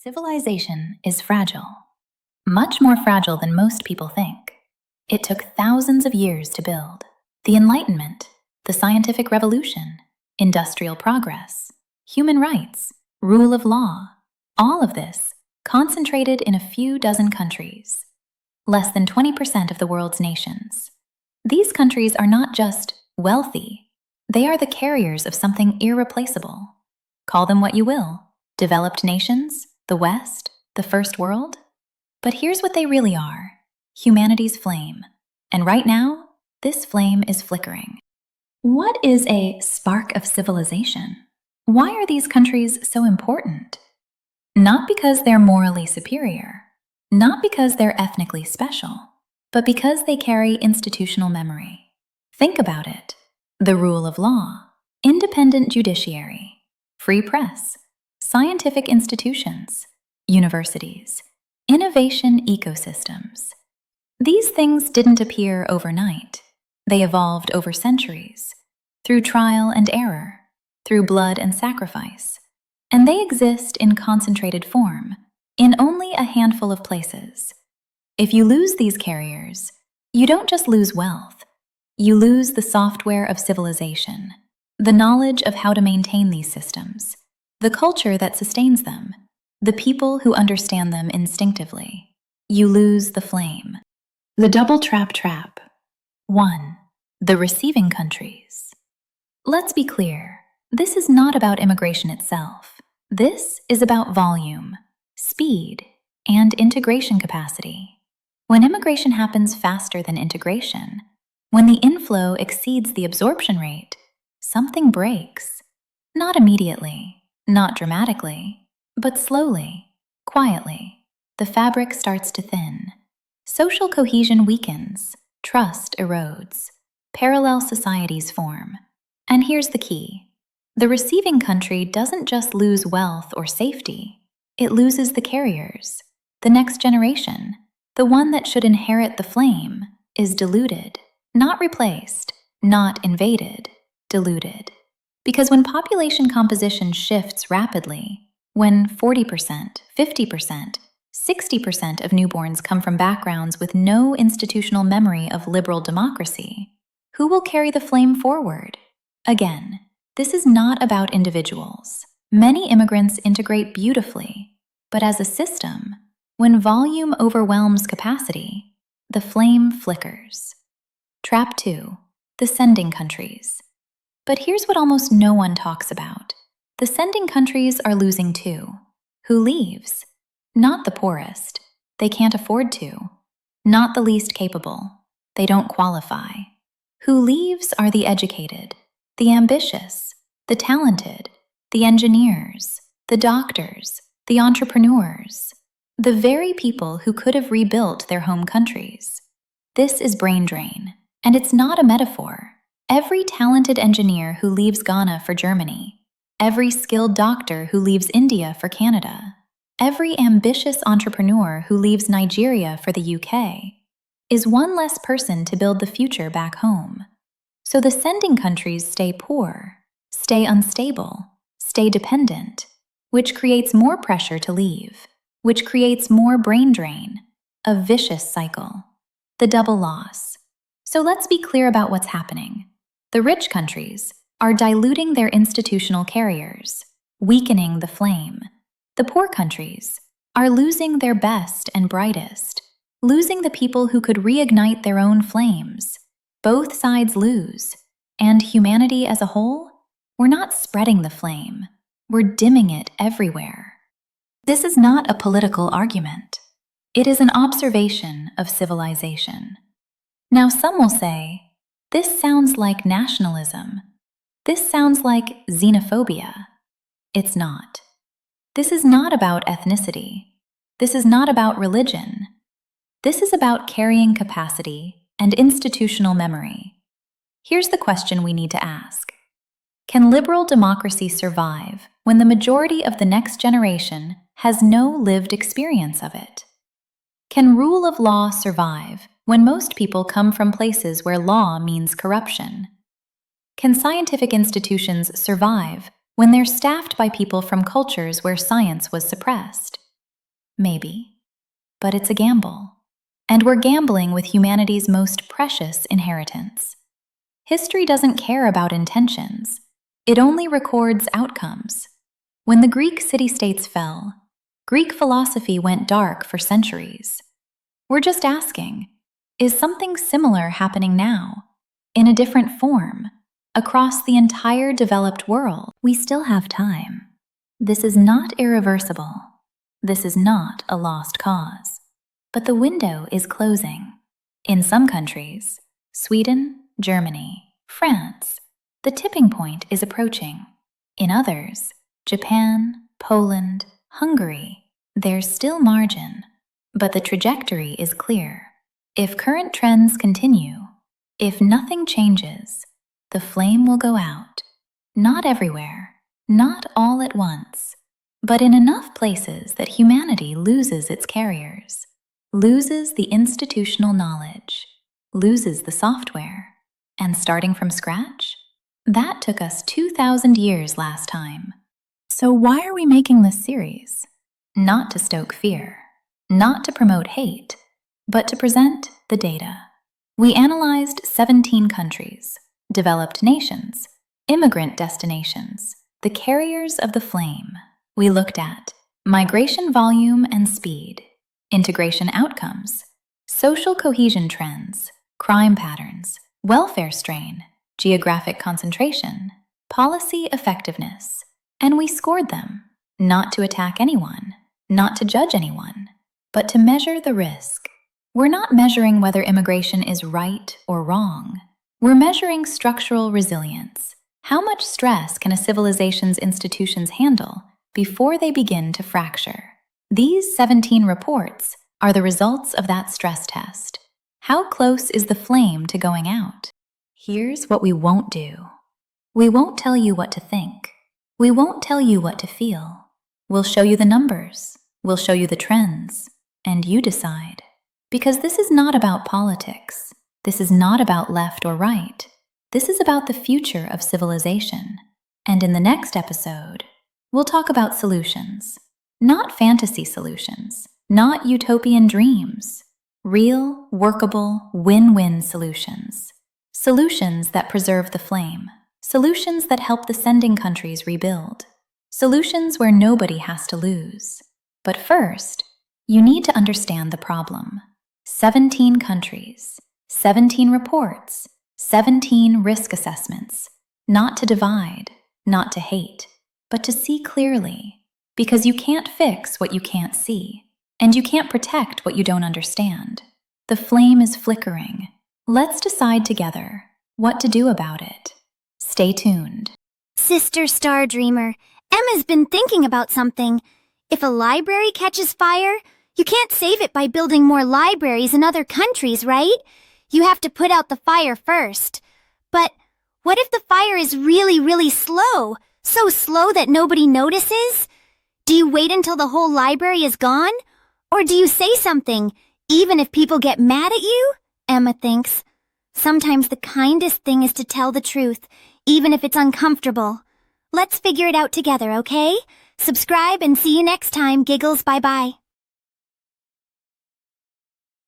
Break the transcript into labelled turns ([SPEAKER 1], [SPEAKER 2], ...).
[SPEAKER 1] Civilization is fragile, much more fragile than most people think. It took thousands of years to build. The Enlightenment, the scientific revolution, industrial progress, human rights, rule of law, all of this concentrated in a few dozen countries, less than 20% of the world's nations. These countries are not just wealthy, they are the carriers of something irreplaceable. Call them what you will, developed nations, the West, the First World. But here's what they really are: humanity's flame. And right now, this flame is flickering. What is a spark of civilization? Why are these countries so important? Not because they're morally superior, not because they're ethnically special, but because they carry institutional memory. Think about it. The rule of law, independent judiciary, free press, scientific institutions, universities, innovation ecosystems. These things didn't appear overnight. They evolved over centuries, through trial and error, through blood and sacrifice. And they exist in concentrated form, in only a handful of places. If you lose these carriers, you don't just lose wealth. You lose the software of civilization, the knowledge of how to maintain these systems, the culture that sustains them, the people who understand them instinctively. You lose the flame. The double trap. 1. The receiving countries. Let's be clear, this is not about immigration itself. This is about volume, speed, and integration capacity. When immigration happens faster than integration, when the inflow exceeds the absorption rate, something breaks. Not immediately, not dramatically, but slowly, quietly. The fabric starts to thin. Social cohesion weakens, trust erodes, parallel societies form. And here's the key: the receiving country doesn't just lose wealth or safety, it loses the carriers. The next generation, the one that should inherit the flame, is diluted, not replaced, not invaded, diluted. Because when population composition shifts rapidly, when 40%, 50%, 60% of newborns come from backgrounds with no institutional memory of liberal democracy, who will carry the flame forward? Again, this is not about individuals. Many immigrants integrate beautifully, but as a system, when volume overwhelms capacity, the flame flickers. Trap 2. The sending countries. But here's what almost no one talks about. The sending countries are losing too. Who leaves? Not the poorest. They can't afford to. Not the least capable. They don't qualify. Who leaves are the educated, the ambitious, the talented, the engineers, the doctors, the entrepreneurs, the very people who could have rebuilt their home countries. This is brain drain, and it's not a metaphor. Every talented engineer who leaves Ghana for Germany, every skilled doctor who leaves India for Canada, every ambitious entrepreneur who leaves Nigeria for the UK, is one less person to build the future back home. So the sending countries stay poor, stay unstable, stay dependent, which creates more pressure to leave, which creates more brain drain, a vicious cycle, the double loss. So let's be clear about what's happening. The rich countries are diluting their institutional carriers, weakening the flame. The poor countries are losing their best and brightest, losing the people who could reignite their own flames. Both sides lose, and humanity as a whole, we're not spreading the flame, we're dimming it everywhere. This is not a political argument. It is an observation of civilization. Now some will say, this sounds like nationalism. This sounds like xenophobia. It's not. This is not about ethnicity. This is not about religion. This is about carrying capacity and institutional memory. Here's the question we need to ask. Can liberal democracy survive when the majority of the next generation has no lived experience of it? Can rule of law survive when most people come from places where law means corruption? Can scientific institutions survive when they're staffed by people from cultures where science was suppressed? Maybe. But it's a gamble. And we're gambling with humanity's most precious inheritance. History doesn't care about intentions. It only records outcomes. When the Greek city-states fell, Greek philosophy went dark for centuries. We're just asking, is something similar happening now, in a different form, across the entire developed world? We still have time. This is not irreversible. This is not a lost cause. But the window is closing. In some countries, Sweden, Germany, France, the tipping point is approaching. In others, Japan, Poland, Hungary, there's still margin. But the trajectory is clear. If current trends continue, if nothing changes, the flame will go out. Not everywhere, not all at once, but in enough places that humanity loses its carriers, loses the institutional knowledge, loses the software. And starting from scratch? That took us 2,000 years last time. So why are we making this series? Not to stoke fear, not to promote hate, but to present the data. We analyzed 17 countries, developed nations, immigrant destinations, the carriers of the flame. We looked at migration volume and speed, integration outcomes, social cohesion trends, crime patterns, welfare strain, geographic concentration, policy effectiveness, and we scored them, not to attack anyone, not to judge anyone, but to measure the risk. We're not measuring whether immigration is right or wrong. We're measuring structural resilience. How much stress can a civilization's institutions handle before they begin to fracture? These 17 reports are the results of that stress test. How close is the flame to going out? Here's what we won't do. We won't tell you what to think. We won't tell you what to feel. We'll show you the numbers. We'll show you the trends. And you decide. Because this is not about politics. This is not about left or right. This is about the future of civilization. And in the next episode, we'll talk about solutions. Not fantasy solutions. Not utopian dreams. Real, workable, win-win solutions. Solutions that preserve the flame. Solutions that help the sending countries rebuild. Solutions where nobody has to lose. But first, you need to understand the problem. 17 countries, 17 reports, 17 risk assessments. Not to divide, not to hate, but to see clearly. Because you can't fix what you can't see, and you can't protect what you don't understand. The flame is flickering. Let's decide together what to do about it. Stay tuned.
[SPEAKER 2] Sister Star Dreamer, Emma's been thinking about something. If a library catches fire, you can't save it by building more libraries in other countries, right? You have to put out the fire first. But what if the fire is really, really slow? So slow that nobody notices? Do you wait until the whole library is gone? Or do you say something, even if people get mad at you? Emma thinks. Sometimes the kindest thing is to tell the truth, even if it's uncomfortable. Let's figure it out together, okay? Subscribe and see you next time, Giggles. Bye-bye.